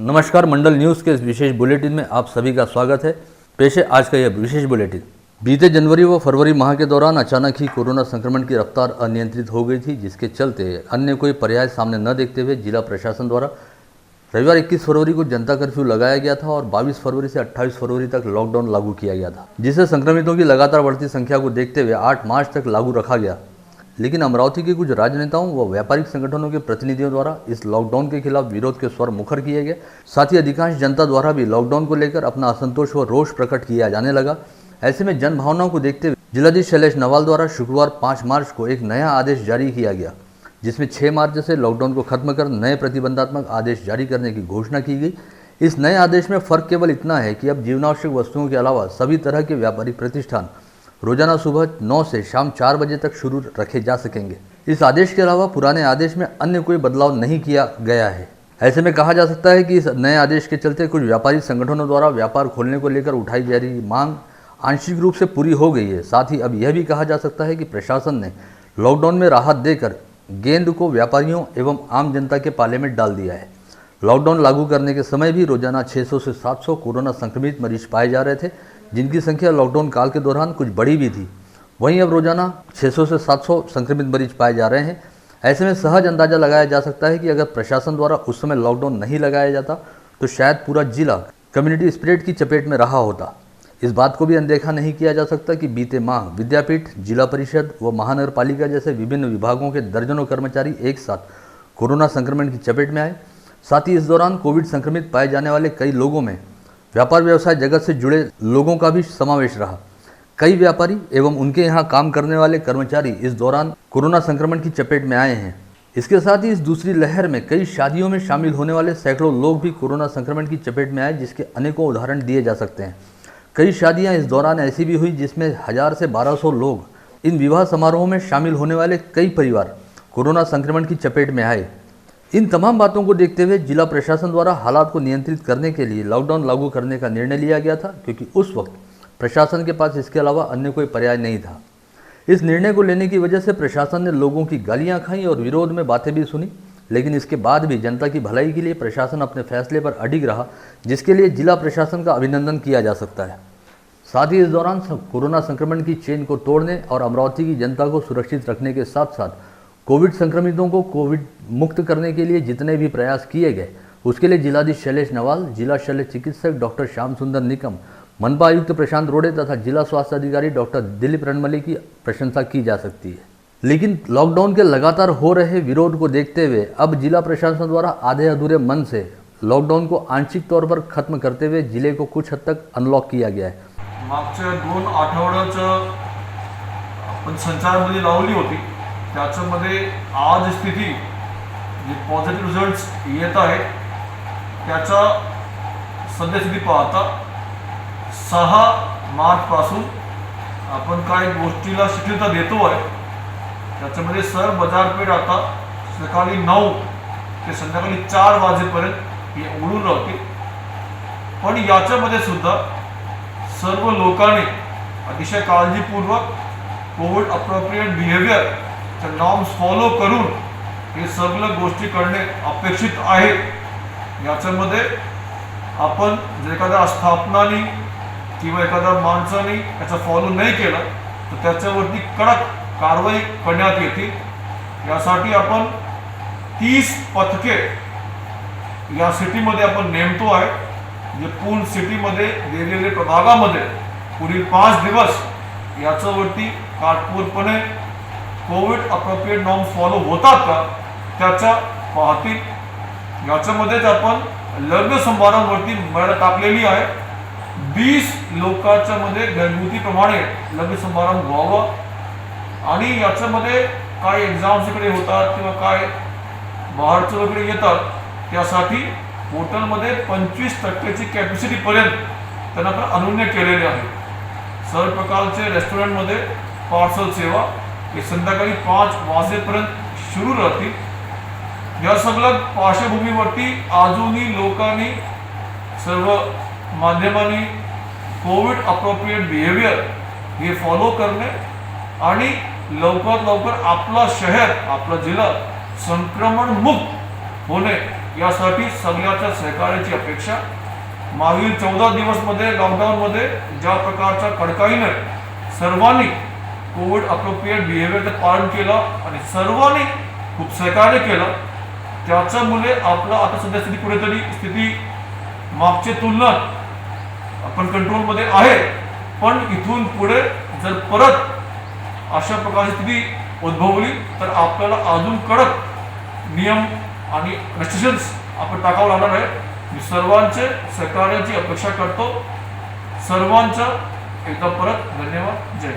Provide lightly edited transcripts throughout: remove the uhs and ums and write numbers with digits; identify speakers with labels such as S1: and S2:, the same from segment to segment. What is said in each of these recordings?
S1: नमस्कार, मंडल न्यूज़ के इस विशेष बुलेटिन में आप सभी का स्वागत है। पेश है आज का यह विशेष बुलेटिन। बीते जनवरी व फरवरी माह के दौरान अचानक ही कोरोना संक्रमण की रफ्तार अनियंत्रित हो गई थी, जिसके चलते अन्य कोई पर्याय सामने न देखते हुए जिला प्रशासन द्वारा रविवार 21 फरवरी को जनता कर्फ्यू लगाया गया था और 22 फरवरी से 28 फरवरी तक लॉकडाउन लागू किया गया था, जिसे संक्रमितों की लगातार बढ़ती संख्या को देखते हुए 8 मार्च तक लागू रखा गया। लेकिन अमरावती के कुछ राजनेताओं व व्यापारिक संगठनों के प्रतिनिधियों द्वारा इस लॉकडाउन के खिलाफ विरोध के स्वर मुखर किए गए। साथ ही अधिकांश जनता द्वारा भी लॉकडाउन को लेकर अपना असंतोष व रोष प्रकट किया जाने लगा। ऐसे में जन भावनाओं को देखते हुए जिलाधीश शैलेश नवाल द्वारा शुक्रवार 5 मार्च को एक नया आदेश जारी किया गया, जिसमें 6 मार्च से लॉकडाउन को खत्म कर नए प्रतिबंधात्मक आदेश जारी करने की घोषणा की गई। इस नए आदेश में फर्क केवल इतना है कि अब जीवनावश्यक वस्तुओं के अलावा सभी तरह के व्यापारिक प्रतिष्ठान रोजाना सुबह 9 से शाम 4 बजे तक शुरू रखे जा सकेंगे। इस आदेश के अलावा पुराने आदेश में अन्य कोई बदलाव नहीं किया गया है। ऐसे में कहा जा सकता है कि इस नए आदेश के चलते कुछ व्यापारी संगठनों द्वारा व्यापार खोलने को लेकर उठाई जा रही मांग आंशिक रूप से पूरी हो गई है। साथ ही अब यह भी कहा जा सकता है कि प्रशासन ने लॉकडाउन में राहत देकर गेंद को व्यापारियों एवं आम जनता के पाले में डाल दिया है। लॉकडाउन लागू करने के समय भी रोजाना 600 से 700 कोरोना संक्रमित मरीज पाए जा रहे थे, जिनकी संख्या लॉकडाउन काल के दौरान कुछ बढ़ी भी थी। वहीं अब रोजाना 600 से 700 संक्रमित मरीज पाए जा रहे हैं। ऐसे में सहज अंदाजा लगाया जा सकता है कि अगर प्रशासन द्वारा उस समय लॉकडाउन नहीं लगाया जाता तो शायद पूरा जिला कम्युनिटी स्प्रेड की चपेट में रहा होता। इस बात को भी अनदेखा नहीं किया जा सकता कि बीते माह विद्यापीठ, जिला परिषद व महानगर पालिका जैसे विभिन्न विभागों के दर्जनों कर्मचारी एक साथ कोरोना संक्रमण की चपेट में आए। साथ ही इस दौरान कोविड संक्रमित पाए जाने वाले कई लोगों में व्यापार व्यवसाय जगत से जुड़े लोगों का भी समावेश रहा। कई व्यापारी एवं उनके यहाँ काम करने वाले कर्मचारी इस दौरान कोरोना संक्रमण की चपेट में आए हैं। इसके साथ ही इस दूसरी लहर में कई शादियों में शामिल होने वाले सैकड़ों लोग भी कोरोना संक्रमण की चपेट में आए, जिसके अनेकों उदाहरण दिए जा सकते हैं। कई शादियां इस दौरान ऐसी भी हुई जिसमें 1000 से 1200 लोग। इन विवाह समारोहों में शामिल होने वाले कई परिवार कोरोना संक्रमण की चपेट में आए। इन तमाम बातों को देखते हुए जिला प्रशासन द्वारा हालात को नियंत्रित करने के लिए लॉकडाउन लागू करने का निर्णय लिया गया था, क्योंकि उस वक्त प्रशासन के पास इसके अलावा अन्य कोई पर्याय नहीं था। इस निर्णय को लेने की वजह से प्रशासन ने लोगों की गालियां खाई और विरोध में बातें भी सुनी, लेकिन इसके बाद भी जनता की भलाई के लिए प्रशासन अपने फैसले पर अडिग रहा, जिसके लिए जिला प्रशासन का अभिनंदन किया जा सकता है। साथ ही इस दौरान कोरोना संक्रमण की चेन को तोड़ने और अमरावती की जनता को सुरक्षित रखने के साथ साथ कोविड संक्रमितों को कोविड मुक्त करने के लिए जितने भी प्रयास किए गए, उसके लिए जिलाधीश शैलेश नवाल, जिला शल्य चिकित्सक डॉक्टर श्याम सुंदर निकम, मनपा आयुक्त प्रशांत रोड़े तथा जिला स्वास्थ्य अधिकारी डॉक्टर दिलीप रणमली की प्रशंसा की जा सकती है। लेकिन लॉकडाउन के लगातार हो रहे विरोध को देखते हुए अब जिला प्रशासन द्वारा आधे अधूरे मन से लॉकडाउन को आंशिक तौर पर खत्म करते हुए जिले को कुछ हद तक अनलॉक किया गया है।
S2: मागच्या 2 आठवड्याच आपण संचारबंदी लावली होती, त्याच्यामध्ये आज स्थिती जे पॉझिटिव्ह रिझल्ट्स येत आहेत त्याचा सद्यस्थिती पाहता 6 मार्च पासून आपण काही गोष्टीला शिथिलता देतो आहे। त्याच्यामध्ये सर बाजारपेठ आता सकाळी 9 ते संध्याकाळी 4 वाजेपर्यंत हे उघडून राहते, पण याच्यामध्ये सुद्धा सर्व लोकांनी अतिशय काळजीपूर्वक Covid appropriate behaviour norms follow करून हे सर्व गोष्टी करणे अपेक्षित आहे। याच्यामध्ये आपण जर एखाद्या स्थापनाने किंवा एखाद्या माणसाने याचा फॉलो नाही केला तर त्याच्यावरती कडक कारवाई करण्यात येते। यासाठी आपण 30 पथके या सिटीमध्ये आपण नेमतो आहे, जे पूर्ण सिटीमध्ये वेगवेगळ्या प्रभागामध्ये पुढील 5 दिवस याच्यावरती काटकोरपणे कोविड अप्रोप्रिएट नॉर्म फॉलो होतात का त्याच्या पाहतील। याच्यामध्येच आपण लग्न समारंभावरती मर्यादा टाकलेली आहे। 20 लोकांच्या मध्ये घरगुतीप्रमाणे लग्न समारंभ व्हावा आणि याच्यामध्ये काय एक्झाम्स इकडे होतात किंवा काय बाहेरचे वगैरे येतात, त्यासाठी हॉटेलमध्ये 25% कॅपॅसिटी पर्यंत त्यांना अनुज्ञा केलेली आहे। सर्व प्रकारचे रेस्टॉरंटमध्ये पार्सल सेवा हे संध्याकाळी 5 वाजेपर्यंत सुरू राहतील। या सगळ्या पार्श्वभूमीवरती अजूनही लोकांनी सर्व माध्यमांनी कोविड अप्रोप्रिएट बिहेवियर हे फॉलो करणे आणि लवकर लवकर आपला शहर, आपला जिल्हा संक्रमण मुक्त होणे यासाठी सगळ्याच्या सहकार्याची अपेक्षा. मागील 14 दिवसमध्ये लॉकडाऊनमध्ये ज्या प्रकारच्या कड़काईने सर्वांनी कोविड अप्रोप्रिएट बिहेवियरचं पालन केलं आणि सर्वांनी खूप सहकार्य केलं, त्याच्यामुळे आपलं आता सध्या स्थिती कुठेतरी मागच्या तुलनेत आपण कंट्रोलमध्ये आहे. पण इथून पुढे जर परत अशा प्रकारची स्थिती उद्भवली तर आपल्याला अजून कडक नियम आणि रेस्ट्रिक्शन्स आपण टाकावं लागणार आहे. मी सर्वांचे सहकार्याची अपेक्षा करतो. सर्वांचा एकदा परत धन्यवाद. जय.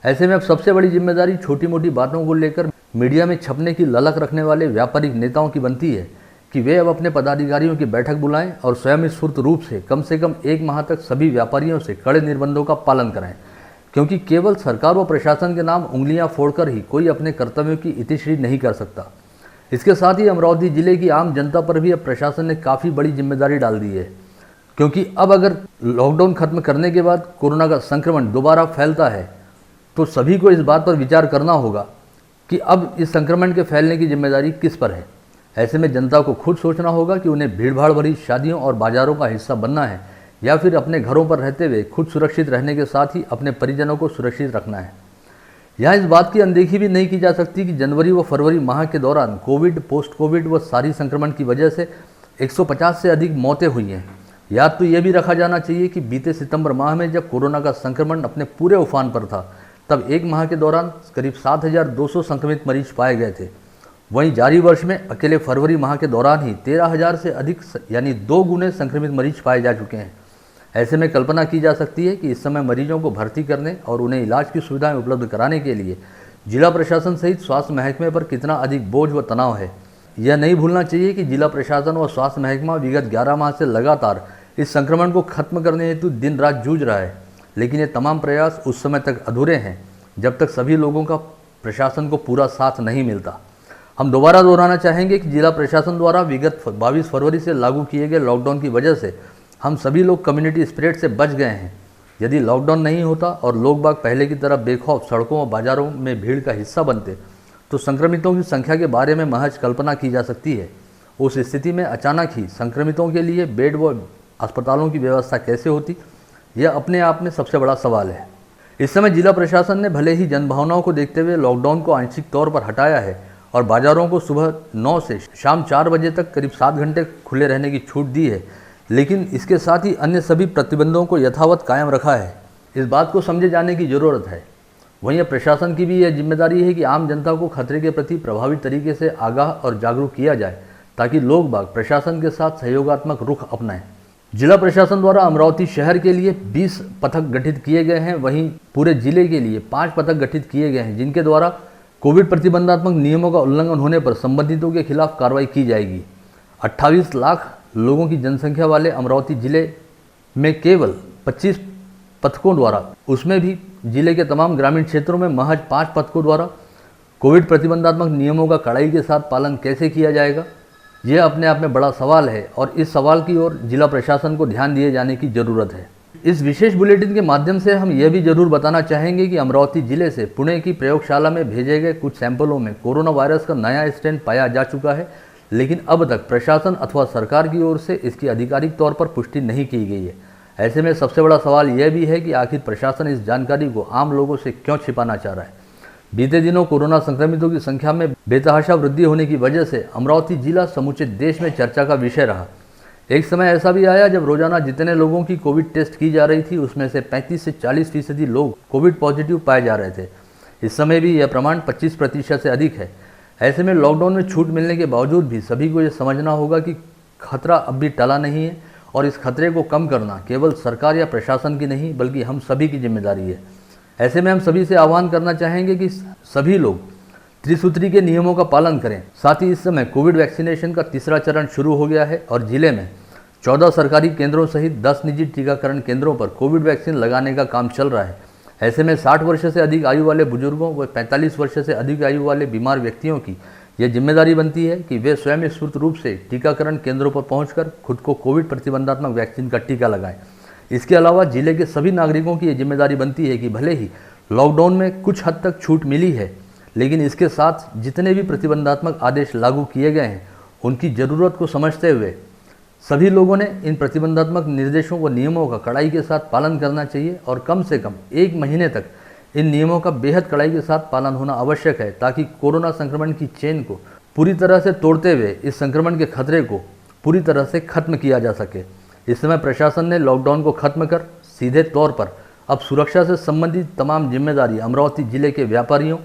S1: ऐसे में अब सबसे बड़ी जिम्मेदारी छोटी मोटी बातों को लेकर मीडिया में छपने की ललक रखने वाले व्यापारिक नेताओं की बनती है कि वे अब अपने पदाधिकारियों की बैठक बुलाएं और स्वयं स्फूर्त रूप से कम 1 माह तक सभी व्यापारियों से कड़े निर्बंधों का पालन कराएं, क्योंकि केवल सरकार व प्रशासन के नाम उंगलियां फोड़कर ही कोई अपने कर्तव्यों की इतिश्री नहीं कर सकता. इसके साथ ही अमरावती जिले की आम जनता पर भी अब प्रशासन ने काफ़ी बड़ी जिम्मेदारी डाल दी है, क्योंकि अब अगर लॉकडाउन खत्म करने के बाद कोरोना का संक्रमण दोबारा फैलता है तो सभी को इस बात पर विचार करना होगा कि अब इस संक्रमण के फैलने की जिम्मेदारी किस पर है. ऐसे में जनता को खुद सोचना होगा कि उन्हें भीड़भाड़ भरी शादियों और बाजारों का हिस्सा बनना है या फिर अपने घरों पर रहते हुए खुद सुरक्षित रहने के साथ ही अपने परिजनों को सुरक्षित रखना है. यहाँ इस बात की अनदेखी भी नहीं की जा सकती कि जनवरी व फरवरी माह के दौरान कोविड, पोस्ट कोविड व सारी संक्रमण की वजह से 150 से अधिक मौतें हुई हैं. याद तो ये भी रखा जाना चाहिए कि बीते सितंबर माह में जब कोरोना का संक्रमण अपने पूरे उफान पर था, तब 1 माह के दौरान करीब 7,200 संक्रमित मरीज पाए गए थे. वहीं जारी वर्ष में अकेले फरवरी माह के दौरान ही 13,000 से अधिक यानी 2 गुने संक्रमित मरीज पाए जा चुके हैं. ऐसे में कल्पना की जा सकती है कि इस समय मरीजों को भर्ती करने और उन्हें इलाज की सुविधाएं उपलब्ध कराने के लिए जिला प्रशासन सहित स्वास्थ्य महकमे पर कितना अधिक बोझ व तनाव है. यह नहीं भूलना चाहिए कि जिला प्रशासन व स्वास्थ्य महकमा विगत 11 माह से लगातार इस संक्रमण को खत्म करने हेतु दिन रात जूझ रहा है, लेकिन ये तमाम प्रयास उस समय तक अधूरे हैं जब तक सभी लोगों का प्रशासन को पूरा साथ नहीं मिलता. हम दोबारा दोहराना चाहेंगे कि जिला प्रशासन द्वारा विगत 22 फरवरी से लागू किए गए लॉकडाउन की वजह से हम सभी लोग कम्युनिटी स्प्रेड से बच गए हैं. यदि लॉकडाउन नहीं होता और लोग बाग पहले की तरह बेखौफ सड़कों और बाजारों में भीड़ का हिस्सा बनते तो संक्रमितों की संख्या के बारे में महज कल्पना की जा सकती है. उस स्थिति में अचानक ही संक्रमितों के लिए बेड व अस्पतालों की व्यवस्था कैसे होती, यह अपने आप में सबसे बड़ा सवाल है. इस समय जिला प्रशासन ने भले ही जनभावनाओं को देखते हुए लॉकडाउन को आंशिक तौर पर हटाया है और बाजारों को सुबह 9 से शाम 4 बजे तक करीब 7 घंटे खुले रहने की छूट दी है, लेकिन इसके साथ ही अन्य सभी प्रतिबंधों को यथावत कायम रखा है. इस बात को समझे जाने की ज़रूरत है. वहीं प्रशासन की भी यह जिम्मेदारी है कि आम जनता को खतरे के प्रति प्रभावी तरीके से आगाह और जागरूक किया जाए ताकि लोग बाग प्रशासन के साथ सहयोगात्मक रुख अपनाएं. जिला प्रशासन द्वारा अमरावती शहर के लिए 20 पथक गठित किए गए हैं. वहीं पूरे जिले के लिए 5 पथक गठित किए गए हैं, जिनके द्वारा कोविड प्रतिबंधात्मक नियमों का उल्लंघन होने पर संबंधितों के खिलाफ कार्रवाई की जाएगी. 28 लाख लोगों की जनसंख्या वाले अमरावती जिले में केवल 25 पथकों द्वारा, उसमें भी जिले के तमाम ग्रामीण क्षेत्रों में महज 5 पथकों द्वारा कोविड प्रतिबंधात्मक नियमों का कड़ाई के साथ पालन कैसे किया जाएगा, यह अपने आप में बड़ा सवाल है और इस सवाल की ओर जिला प्रशासन को ध्यान दिए जाने की ज़रूरत है. इस विशेष बुलेटिन के माध्यम से हम यह भी जरूर बताना चाहेंगे कि अमरावती जिले से पुणे की प्रयोगशाला में भेजे गए कुछ सैंपलों में कोरोना वायरस का नया स्ट्रेन पाया जा चुका है, लेकिन अब तक प्रशासन अथवा सरकार की ओर से इसकी आधिकारिक तौर पर पुष्टि नहीं की गई है. ऐसे में सबसे बड़ा सवाल यह भी है कि आखिर प्रशासन इस जानकारी को आम लोगों से क्यों छिपाना चाह रहा है. बीते दिनों कोरोना संक्रमितों की संख्या में बेतहाशा वृद्धि होने की वजह से अमरावती जिला समूचे देश में चर्चा का विषय रहा. एक समय ऐसा भी आया जब रोजाना जितने लोगों की कोविड टेस्ट की जा रही थी उसमें से 35 से 40% लोग कोविड पॉजिटिव पाए जा रहे थे. इस समय भी यह प्रमाण 25% से अधिक है. ऐसे में लॉकडाउन में छूट मिलने के बावजूद भी सभी को यह समझना होगा कि खतरा अब भी टला नहीं है और इस खतरे को कम करना केवल सरकार या प्रशासन की नहीं बल्कि हम सभी की जिम्मेदारी है. ऐसे में हम सभी से आह्वान करना चाहेंगे कि सभी लोग त्रिसूत्री के नियमों का पालन करें. साथ ही इस समय कोविड वैक्सीनेशन का तीसरा चरण शुरू हो गया है और जिले में 14 सरकारी केंद्रों सहित 10 निजी टीकाकरण केंद्रों पर कोविड वैक्सीन लगाने का काम चल रहा है. ऐसे में 60 वर्ष से अधिक आयु वाले बुजुर्गों व 45 वर्ष से अधिक आयु वाले बीमार व्यक्तियों की यह जिम्मेदारी बनती है कि वे स्वयं स्फूर्त रूप से टीकाकरण केंद्रों पर पहुंचकर खुद को कोविड प्रतिबंधात्मक वैक्सीन का टीका लगाएं. इसके अलावा जिले के सभी नागरिकों की यह जिम्मेदारी बनती है कि भले ही लॉकडाउन में कुछ हद तक छूट मिली है, लेकिन इसके साथ जितने भी प्रतिबंधात्मक आदेश लागू किए गए हैं उनकी ज़रूरत को समझते हुए सभी लोगों ने इन प्रतिबंधात्मक निर्देशों व नियमों का कड़ाई के साथ पालन करना चाहिए और कम से कम 1 महीने तक इन नियमों का बेहद कड़ाई के साथ पालन होना आवश्यक है, ताकि कोरोना संक्रमण की चेन को पूरी तरह से तोड़ते हुए इस संक्रमण के खतरे को पूरी तरह से खत्म किया जा सके। इस समय प्रशासन ने लॉकडाउन को खत्म कर सीधे तौर पर अब सुरक्षा से संबंधित तमाम जिम्मेदारी अमरावती जिले के व्यापारियों,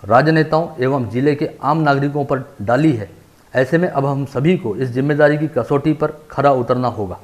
S1: राजनेताओं एवं जिले के आम नागरिकों पर डाली है। ऐसे में अब हम सभी को इस जिम्मेदारी की कसौटी पर खरा उतरना होगा।